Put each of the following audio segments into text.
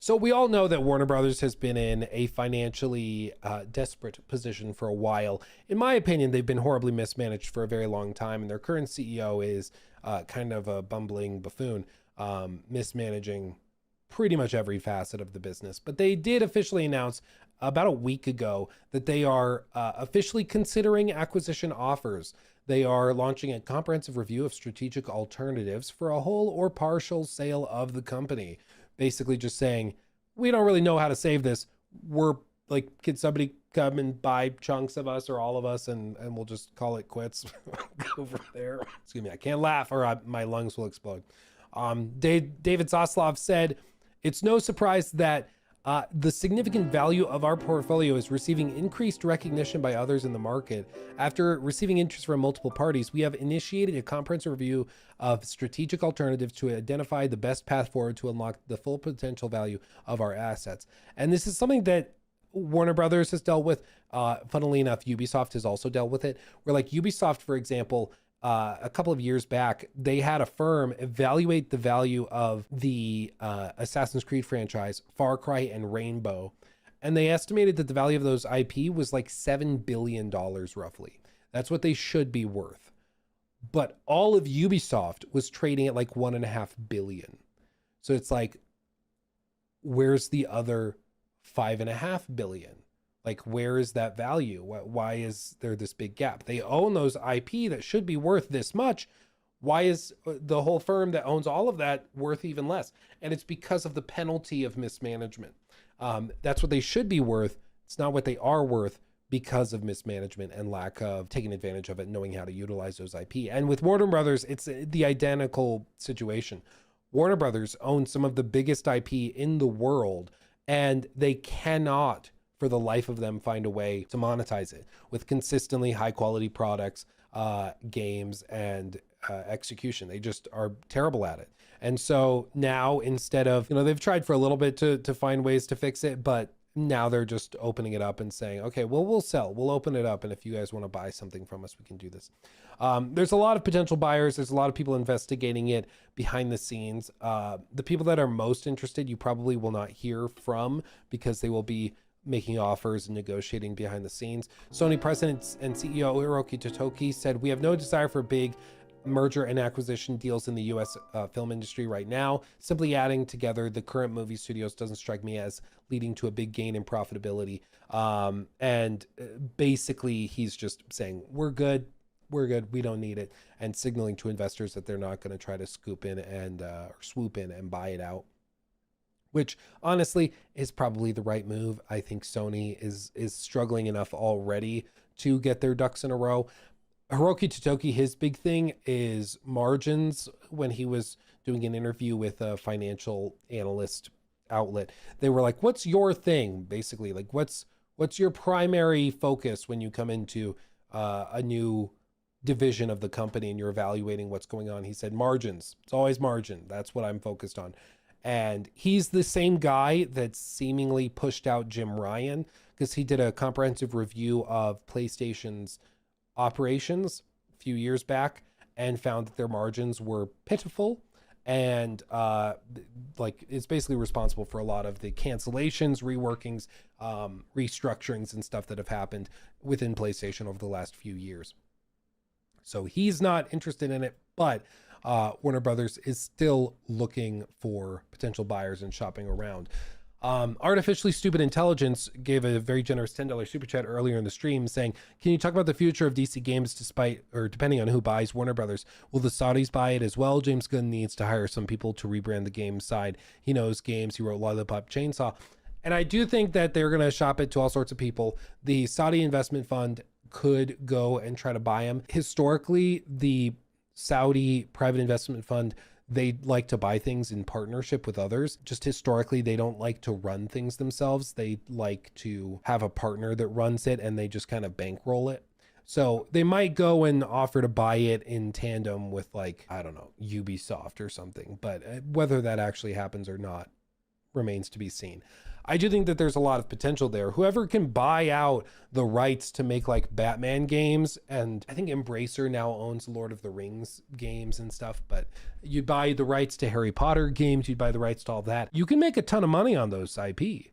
So we all know that Warner Brothers has been in a financially desperate position for a while. In my opinion, they've been horribly mismanaged for a very long time, and their current CEO is kind of a bumbling buffoon, mismanaging pretty much every facet of the business. But they did officially announce about a week ago that they are officially considering acquisition offers. They are launching a comprehensive review of strategic alternatives for a whole or partial sale of the company. Basically just saying, we don't really know how to save this. We're like, can somebody come and buy chunks of us or all of us, and we'll just call it quits over there. Excuse me, I can't laugh or my lungs will explode. David Zaslav said, it's no surprise that the significant value of our portfolio is receiving increased recognition by others in the market. After receiving interest from multiple parties, we have initiated a comprehensive review of strategic alternatives to identify the best path forward to unlock the full potential value of our assets. And this is something that Warner Brothers has dealt with. Funnily enough, Ubisoft has also dealt with it. Where like Ubisoft, for example, a couple of years back, they had a firm evaluate the value of the Assassin's Creed franchise, Far Cry and Rainbow. And they estimated that the value of those IP was like $7 billion roughly. That's what they should be worth. But all of Ubisoft was trading at like 1.5 billion. So it's like, where's the other 5.5 billion? Like, where is that value? Why is there this big gap? They own those IP that should be worth this much. Why is the whole firm that owns all of that worth even less? And it's because of the penalty of mismanagement. That's what they should be worth. It's not what they are worth because of mismanagement and lack of taking advantage of it, knowing how to utilize those IP. And with Warner Brothers, it's the identical situation. Warner Brothers owns some of the biggest IP in the world, and they cannot for the life of them find a way to monetize it with consistently high quality products, games, and execution. They just are terrible at it. And so now, instead of, they've tried for a little bit to find ways to fix it, but now they're just opening it up and saying, okay, well, we'll open it up. And if you guys want to buy something from us, we can do this. There's a lot of potential buyers. There's a lot of people investigating it behind the scenes. The people that are most interested, you probably will not hear from because they will be making offers and negotiating behind the scenes. Sony president and CEO Hiroki Totoki said, we have no desire for big merger and acquisition deals in the US film industry right now. Simply adding together the current movie studios doesn't strike me as leading to a big gain in profitability. And basically he's just saying, we're good, we don't need it, and signaling to investors that they're not going to try to scoop in and or swoop in and buy it out, which honestly is probably the right move. I think Sony is struggling enough already to get their ducks in a row. Hiroki Totoki, his big thing is margins. When he was doing an interview with a financial analyst outlet, they were like, what's your thing? Basically, like, what's your primary focus when you come into a new division of the company and you're evaluating what's going on? He said, margins. It's always margin. That's what I'm focused on. And he's the same guy that seemingly pushed out Jim Ryan, because he did a comprehensive review of PlayStation's operations a few years back and found that their margins were pitiful, and like it's basically responsible for a lot of the cancellations, reworkings, restructurings and stuff that have happened within PlayStation over the last few years. So he's not interested in it, but Warner Brothers is still looking for potential buyers and shopping around. Artificially Stupid Intelligence gave a very generous $10 super chat earlier in the stream saying, can you talk about the future of DC games depending on who buys Warner Brothers? Will the Saudis buy it as well? James Gunn needs to hire some people to rebrand the game side. He knows games. He wrote Lollipop Chainsaw. And I do think that they're going to shop it to all sorts of people. The Saudi investment fund could go and try to buy them. Historically, the Saudi private investment fund, they like to buy things in partnership with others. Just historically, they don't like to run things themselves. They like to have a partner that runs it and they just kind of bankroll it. So they might go and offer to buy it in tandem with, like, I don't know, Ubisoft or something. But whether that actually happens or not remains to be seen. I do think that there's a lot of potential there. Whoever can buy out the rights to make like Batman games, and I think Embracer now owns Lord of the Rings games and stuff, but you'd buy the rights to Harry Potter games, you'd buy the rights to all that. You can make a ton of money on those IP.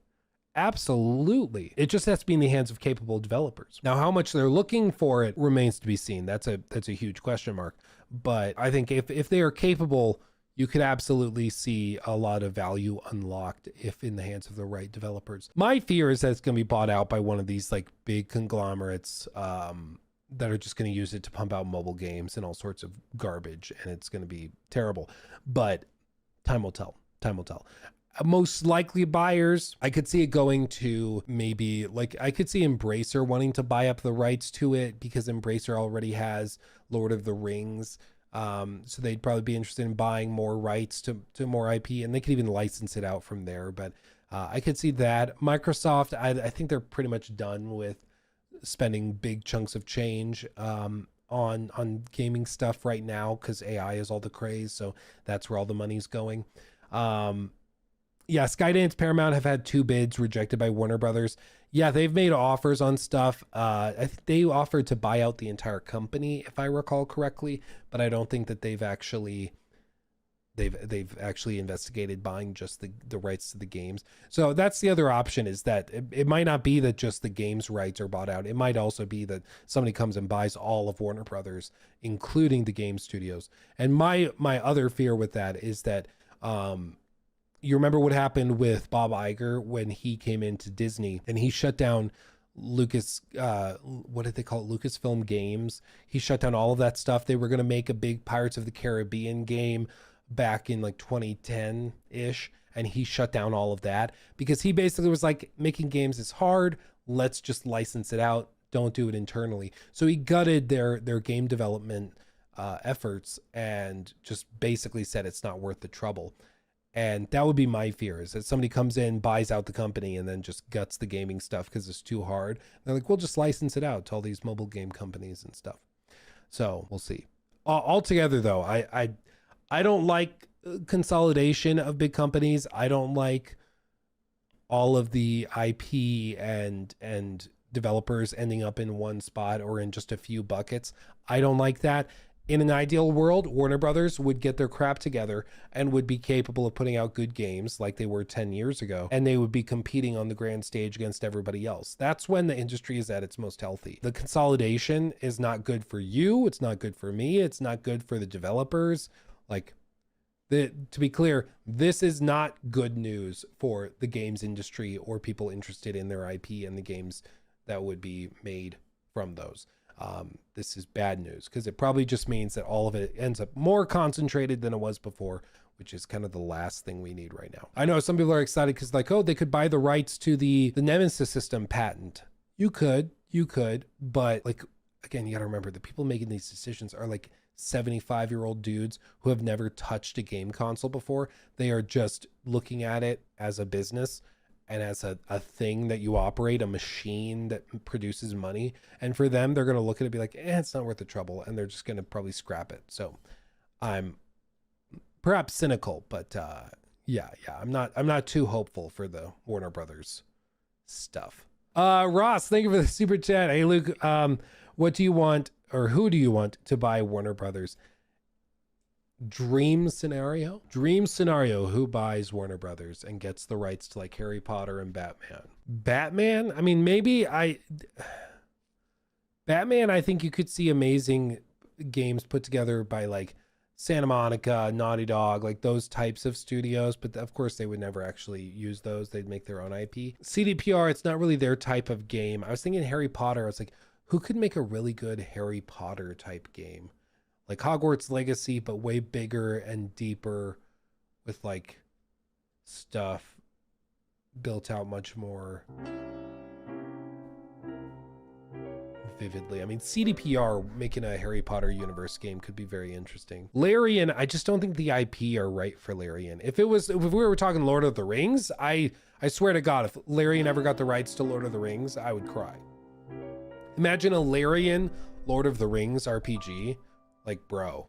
Absolutely. It just has to be in the hands of capable developers. Now, how much they're looking for it remains to be seen. That's a huge question mark. But I think if they are capable, you could absolutely see a lot of value unlocked if in the hands of the right developers. My fear is that it's going to be bought out by one of these like big conglomerates that are just going to use it to pump out mobile games and all sorts of garbage, and it's going to be terrible. But time will tell. Time will tell. Most likely buyers, I could see it going to maybe like, I could see Embracer wanting to buy up the rights to it because Embracer already has Lord of the Rings. So they'd probably be interested in buying more rights to more IP, and they could even license it out from there. But I could see that. Microsoft, I think they're pretty much done with spending big chunks of change on gaming stuff right now because AI is all the craze. So that's where all the money's going. Yeah, Skydance Paramount have had 2 bids rejected by Warner Brothers. Yeah, they've made offers on stuff. I think they offered to buy out the entire company, if I recall correctly, but I don't think that they've actually investigated buying just the rights to the games. So that's the other option, is that it might not be that just the games rights are bought out. It might also be that somebody comes and buys all of Warner Brothers, including the game studios. And my other fear with that is that you remember what happened with Bob Iger when he came into Disney and he shut down Lucas, what did they call it? Lucasfilm Games. He shut down all of that stuff. They were going to make a big Pirates of the Caribbean game back in like 2010-ish. And he shut down all of that because he basically was like, making games is hard. Let's just license it out. Don't do it internally. So he gutted their game development efforts and just basically said it's not worth the trouble. And that would be my fear, is that somebody comes in, buys out the company, and then just guts the gaming stuff because it's too hard. They're like, we'll just license it out to all these mobile game companies and stuff. So we'll see. Altogether, though, I don't like consolidation of big companies. I don't like all of the IP and developers ending up in one spot or in just a few buckets. I don't like that. In an ideal world, Warner Brothers would get their crap together and would be capable of putting out good games like they were 10 years ago, and they would be competing on the grand stage against everybody else. That's when the industry is at its most healthy. The consolidation is not good for you. It's not good for me. It's not good for the developers. Like, to be clear, this is not good news for the games industry or people interested in their IP and the games that would be made from those. This is bad news because it probably just means that all of it ends up more concentrated than it was before, which is kind of the last thing we need right now. I know some people are excited because like, oh, they could buy the rights to the Nemesis system patent. You could, but like, again, you got to remember the people making these decisions are like 75-year-old dudes who have never touched a game console before. They are just looking at it as a business and as a thing that you operate, a machine that produces money. And for them, they're going to look at it and be like, it's not worth the trouble. And they're just going to probably scrap it. So I'm perhaps cynical, but yeah, I'm not too hopeful for the Warner Brothers stuff. Ross, thank you for the super chat. Hey, Luke, what do you want, or who do you want to buy Warner Brothers? Dream scenario, who buys Warner Brothers and gets the rights to like Harry Potter and Batman? I mean, Batman, I think you could see amazing games put together by like Santa Monica, Naughty Dog, like those types of studios, but of course they would never actually use those. They'd make their own IP. CDPR, it's not really their type of game. I was thinking Harry Potter. I was like, who could make a really good Harry Potter type game? Like Hogwarts Legacy, but way bigger and deeper with like stuff built out much more vividly. I mean, CDPR making a Harry Potter universe game could be very interesting. Larian, I just don't think the IP are right for Larian. If we were talking Lord of the Rings, I swear to God, if Larian ever got the rights to Lord of the Rings, I would cry. Imagine a Larian Lord of the Rings RPG. Like, bro,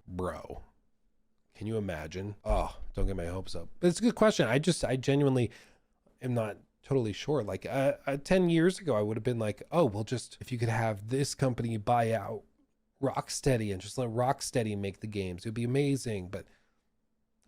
can you imagine? Oh, don't get my hopes up. But it's a good question. I genuinely am not totally sure. Like 10 years ago, I would have been like, oh, well, just if you could have this company buy out Rocksteady and just let Rocksteady make the games, it'd be amazing. But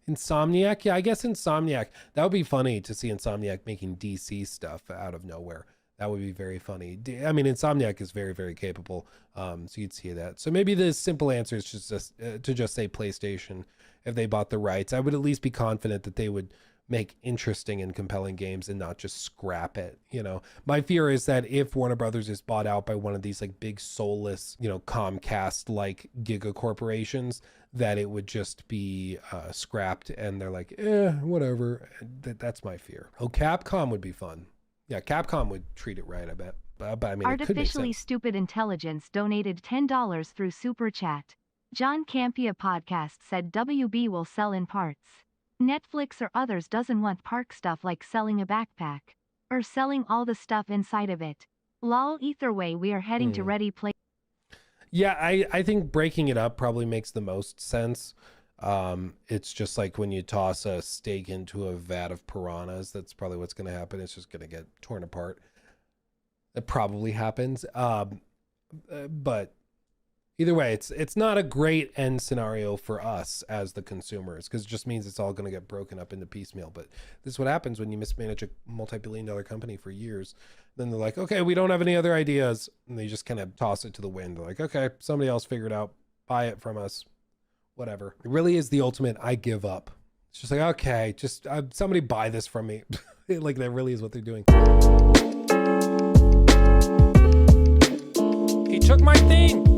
Insomniac, yeah, I guess Insomniac, that would be funny to see Insomniac making DC stuff out of nowhere. That would be very funny. I mean, Insomniac is very, very capable. So you'd see that. So maybe the simple answer is just to just say PlayStation if they bought the rights. I would at least be confident that they would make interesting and compelling games and not just scrap it. You know, my fear is that if Warner Brothers is bought out by one of these like big soulless, you know, Comcast like giga corporations, that it would just be scrapped and they're like, whatever. That's my fear. Oh, Capcom would be fun. Yeah, Capcom would treat it right, I bet. But I mean, Artificially Stupid Intelligence donated $10 through Super Chat. John Campia Podcast said WB will sell in parts. Netflix or others doesn't want park stuff like selling a backpack. Or selling all the stuff inside of it. Lol, either way we are heading to Ready Play. Yeah, I think breaking it up probably makes the most sense. It's just like when you toss a steak into a vat of piranhas, that's probably what's going to happen. It's just going to get torn apart. That probably happens. But either way, it's not a great end scenario for us as the consumers, because it just means it's all going to get broken up into piecemeal. But this is what happens when you mismanage a multi-billion-dollar company for years. Then they're like, okay, we don't have any other ideas. And they just kind of toss it to the wind. They're like, okay, somebody else figure it out. Buy it from us. Whatever. It really is the ultimate I give up. It's just like, okay, just somebody buy this from me. Like that really is what they're doing. He took my thing.